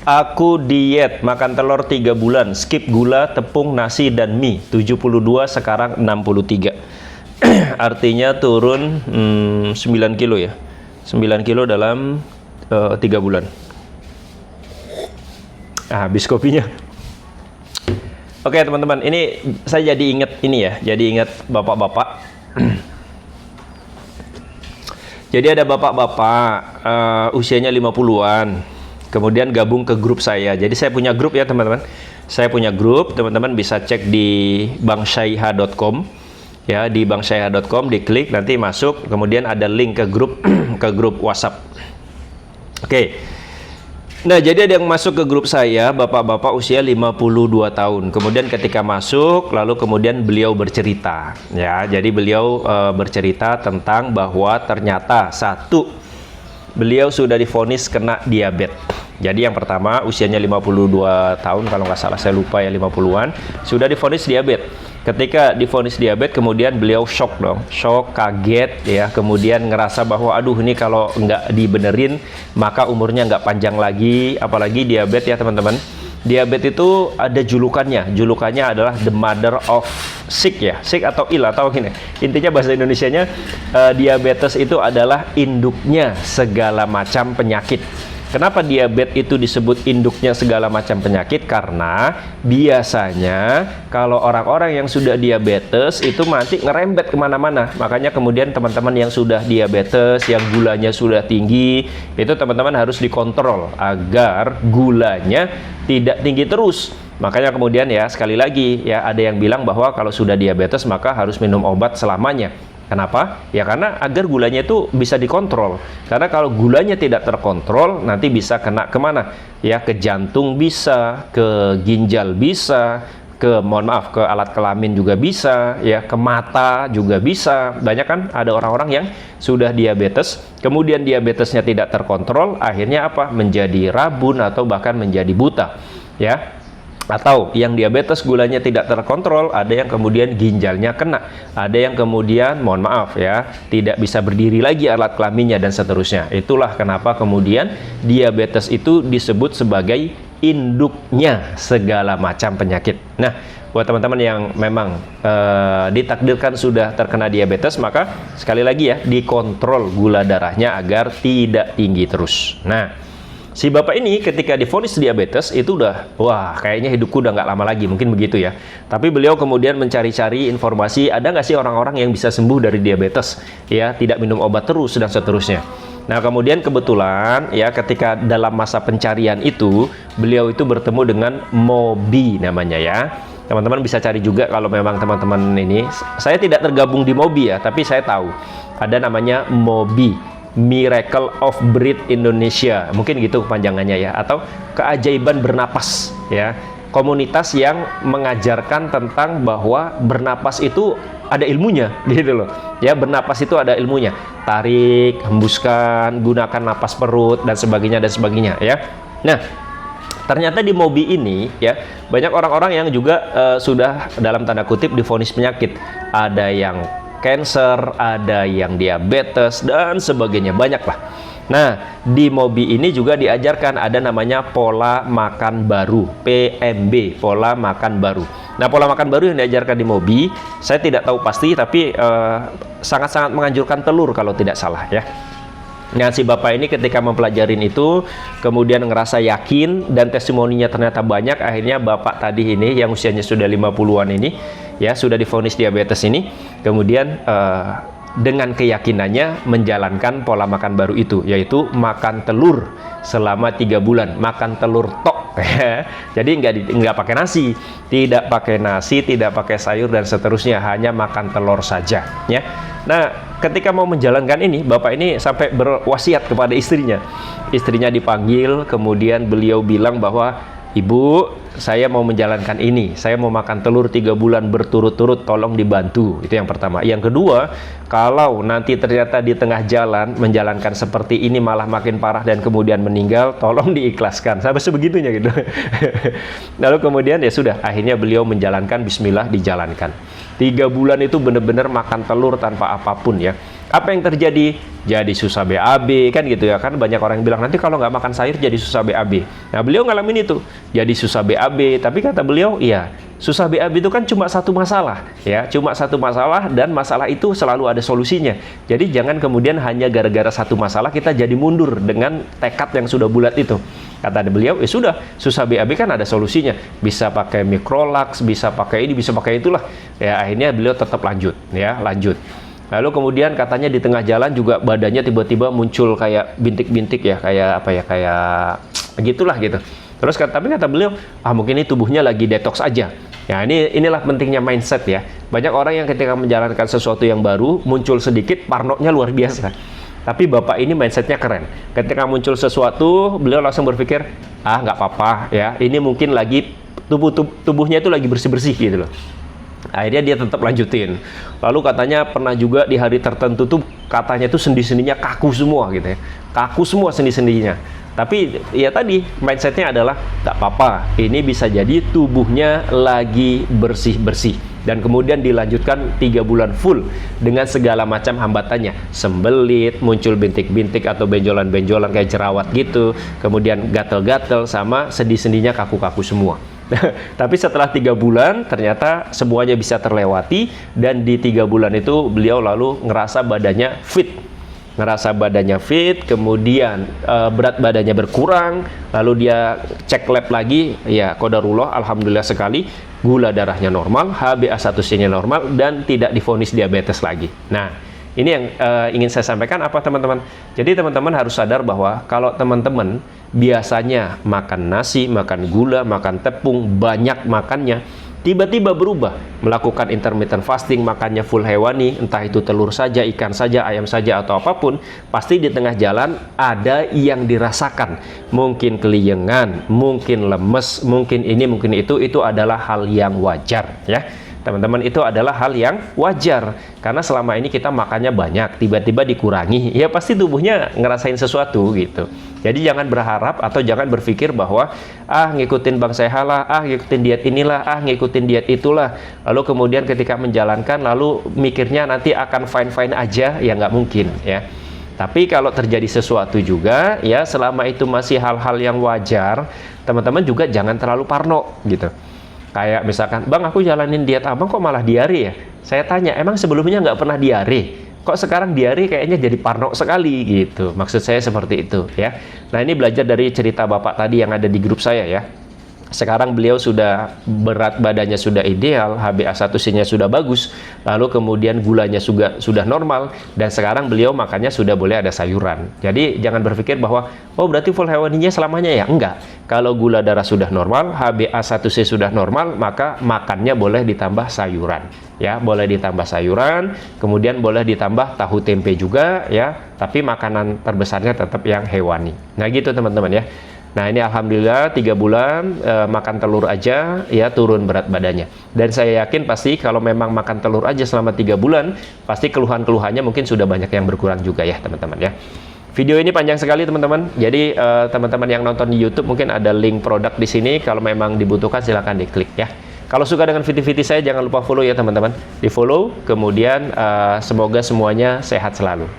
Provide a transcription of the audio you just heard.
Aku diet, makan telur 3 bulan, skip gula, tepung, nasi, dan mie. 72 sekarang 63. Artinya turun 9 kilo ya. 9 kilo dalam 3 bulan. Habis kopinya. Oke teman-teman, ini saya jadi ingat ini ya. Jadi ingat bapak-bapak. Jadi ada bapak-bapak usianya 50-an. Kemudian gabung ke grup saya. Jadi saya punya grup ya teman-teman. Saya punya grup, teman-teman bisa cek di bangsyaihah.com. Ya, di bangsyaihah.com diklik nanti masuk, kemudian ada link ke grup ke grup WhatsApp. Oke. Nah, jadi ada yang masuk ke grup saya, bapak-bapak usia 52 tahun. Kemudian ketika masuk, lalu kemudian beliau bercerita. Ya, jadi beliau bercerita tentang bahwa ternyata satu, beliau sudah divonis kena diabetes. Jadi yang pertama usianya 52 tahun, kalau nggak salah saya lupa ya 50-an, sudah divonis diabetes. Ketika divonis diabetes kemudian beliau shock dong, shock, kaget ya, kemudian ngerasa bahwa aduh ini kalau nggak dibenerin maka umurnya nggak panjang lagi, apalagi diabetes ya teman-teman. Diabetes itu ada julukannya adalah the mother of sick ya, sick atau ill atau gini. Intinya bahasa Indonesianya diabetes itu adalah induknya segala macam penyakit. Kenapa diabetes itu disebut induknya segala macam penyakit? Karena biasanya kalau orang-orang yang sudah diabetes itu nanti ngerembet kemana-mana. Makanya kemudian teman-teman yang sudah diabetes, yang gulanya sudah tinggi, itu teman-teman harus dikontrol agar gulanya tidak tinggi terus. Makanya kemudian ya sekali lagi ya ada yang bilang bahwa kalau sudah diabetes maka harus minum obat selamanya. Kenapa? Ya karena agar gulanya itu bisa dikontrol. Karena kalau gulanya tidak terkontrol, nanti bisa kena kemana? Ya ke jantung bisa, ke ginjal bisa, ke ke alat kelamin juga bisa, ya ke mata juga bisa. Banyak kan ada orang-orang yang sudah diabetes, kemudian diabetesnya tidak terkontrol, akhirnya apa? Menjadi rabun atau bahkan menjadi buta. Ya. Atau yang diabetes gulanya tidak terkontrol, ada yang kemudian ginjalnya kena, ada yang kemudian mohon maaf ya tidak bisa berdiri lagi alat kelaminnya dan seterusnya. Itulah kenapa kemudian diabetes itu disebut sebagai induknya segala macam penyakit. Nah, buat teman-teman yang memang ditakdirkan sudah terkena diabetes, maka sekali lagi ya dikontrol gula darahnya agar tidak tinggi terus. Nah, si bapak ini ketika divonis diabetes itu udah, wah kayaknya hidupku udah nggak lama lagi, mungkin begitu ya. Tapi beliau kemudian mencari-cari informasi, ada nggak sih orang-orang yang bisa sembuh dari diabetes, ya tidak minum obat terus dan seterusnya. Nah kemudian kebetulan ya ketika dalam masa pencarian itu, beliau itu bertemu dengan Mobi namanya ya. Teman-teman bisa cari juga kalau memang teman-teman ini, saya tidak tergabung di Mobi ya, tapi saya tahu ada namanya Mobi. Miracle of Breath Indonesia, mungkin gitu kepanjangannya ya, atau keajaiban bernapas ya, komunitas yang mengajarkan tentang bahwa bernapas itu ada ilmunya gitu loh ya, bernapas itu ada ilmunya, tarik, hembuskan, gunakan napas perut dan sebagainya ya. Nah ternyata di Mobi ini ya banyak orang-orang yang juga sudah dalam tanda kutip divonis penyakit, ada yang cancer, ada yang diabetes dan sebagainya, banyak lah. Nah di Mobi ini juga diajarkan ada namanya pola makan baru, PMB, pola makan baru. Nah pola makan baru yang diajarkan di Mobi saya tidak tahu pasti, tapi sangat-sangat menganjurkan telur kalau tidak salah ya. Nah si bapak ini ketika mempelajarin itu kemudian ngerasa yakin dan testimoninya ternyata banyak, akhirnya bapak tadi ini yang usianya sudah 50-an ini ya sudah divonis diabetes ini kemudian dengan keyakinannya menjalankan pola makan baru itu, yaitu makan telur selama 3 bulan, makan telur tok. Jadi nggak pakai nasi, tidak pakai nasi, tidak pakai sayur dan seterusnya, hanya makan telur saja ya. Nah ketika mau menjalankan ini, bapak ini sampai berwasiat kepada istrinya. Istrinya dipanggil, kemudian beliau bilang bahwa ibu, saya mau menjalankan ini, saya mau makan telur 3 bulan berturut-turut, tolong dibantu. Itu yang pertama. Yang kedua, kalau nanti ternyata di tengah jalan menjalankan seperti ini malah makin parah dan kemudian meninggal, tolong diikhlaskan. Sampai sebegitunya gitu. Lalu kemudian ya sudah, akhirnya beliau menjalankan, bismillah dijalankan. 3 bulan itu benar-benar makan telur tanpa apapun ya. Apa yang terjadi? Jadi susah BAB kan gitu ya, kan banyak orang yang bilang nanti kalau nggak makan sayur jadi susah BAB. Nah beliau ngalamin itu, jadi susah BAB. Tapi kata beliau, iya susah BAB itu kan cuma satu masalah, ya cuma satu masalah, dan masalah itu selalu ada solusinya. Jadi jangan kemudian hanya gara-gara satu masalah kita jadi mundur dengan tekad yang sudah bulat itu. Kata beliau, ya sudah, susah BAB kan ada solusinya, bisa pakai Microlax, bisa pakai ini, bisa pakai itulah. Ya akhirnya beliau tetap lanjut, ya lanjut. Lalu kemudian katanya di tengah jalan juga badannya tiba-tiba muncul kayak bintik-bintik ya, kayak apa ya, kayak gitulah gitu. Terus tapi kata beliau, mungkin ini tubuhnya lagi detox aja. Ya inilah pentingnya mindset ya. Banyak orang yang ketika menjalankan sesuatu yang baru muncul sedikit parnonya luar biasa. Tapi bapak ini mindsetnya keren. Ketika muncul sesuatu, beliau langsung berpikir, nggak apa-apa ya. Ini mungkin lagi tubuhnya itu lagi bersih-bersih gitu loh. Akhirnya dia tetap lanjutin. Lalu katanya pernah juga di hari tertentu tuh katanya tuh sendi-sendinya kaku semua gitu ya. Kaku semua sendi-sendinya. Tapi ya tadi mindsetnya adalah nggak apa-apa. Ini bisa jadi tubuhnya lagi bersih-bersih. Dan kemudian dilanjutkan 3 bulan full dengan segala macam hambatannya. Sembelit, muncul bintik-bintik atau benjolan-benjolan kayak jerawat gitu. Kemudian gatel-gatel sama sendi-sendinya kaku-kaku semua. Tapi setelah 3 bulan ternyata semuanya bisa terlewati, dan di 3 bulan itu beliau lalu ngerasa badannya fit, kemudian berat badannya berkurang, lalu dia cek lab lagi, ya qadarullah, alhamdulillah sekali, gula darahnya normal, HbA1c-nya normal, dan tidak divonis diabetes lagi. Nah ini yang ingin saya sampaikan apa teman-teman. Jadi teman-teman harus sadar bahwa kalau teman-teman biasanya makan nasi, makan gula, makan tepung, banyak makannya, tiba-tiba berubah, melakukan intermittent fasting, makannya full hewani, entah itu telur saja, ikan saja, ayam saja, atau apapun, pasti di tengah jalan ada yang dirasakan. Mungkin keliengan, mungkin lemes, mungkin ini, mungkin itu adalah hal yang wajar ya. Teman-teman, itu adalah hal yang wajar, karena selama ini kita makannya banyak, tiba-tiba dikurangi, ya pasti tubuhnya ngerasain sesuatu gitu. Jadi jangan berharap atau jangan berpikir bahwa ngikutin Bang Seha lah, ngikutin diet inilah, ngikutin diet itulah, lalu kemudian ketika menjalankan lalu mikirnya nanti akan fine-fine aja, ya nggak mungkin ya. Tapi kalau terjadi sesuatu juga ya, selama itu masih hal-hal yang wajar, teman-teman juga jangan terlalu parno gitu. Kayak misalkan, Bang aku jalanin diet Abang kok malah diare ya? Saya tanya, emang sebelumnya nggak pernah diare? Kok sekarang diare kayaknya jadi parno sekali gitu. Maksud saya seperti itu ya. Nah ini belajar dari cerita Bapak tadi yang ada di grup saya ya. Sekarang beliau sudah berat badannya sudah ideal, HbA1c-nya sudah bagus, lalu kemudian gulanya sudah normal, dan sekarang beliau makannya sudah boleh ada sayuran. Jadi jangan berpikir bahwa berarti full hewaninya selamanya ya. Enggak. Kalau gula darah sudah normal, HbA1c sudah normal, maka makannya boleh ditambah sayuran. Ya, boleh ditambah sayuran, kemudian boleh ditambah tahu tempe juga ya, tapi makanan terbesarnya tetap yang hewani. Nah gitu teman-teman ya. Nah ini alhamdulillah 3 bulan makan telur aja ya turun berat badannya. Dan saya yakin pasti kalau memang makan telur aja selama 3 bulan, pasti keluhan-keluhannya mungkin sudah banyak yang berkurang juga ya teman-teman ya. Video ini panjang sekali teman-teman. Jadi teman-teman yang nonton di YouTube mungkin ada link produk di sini. Kalau memang dibutuhkan silahkan diklik ya. Kalau suka dengan video-video saya jangan lupa follow ya teman-teman. Di follow, kemudian semoga semuanya sehat selalu.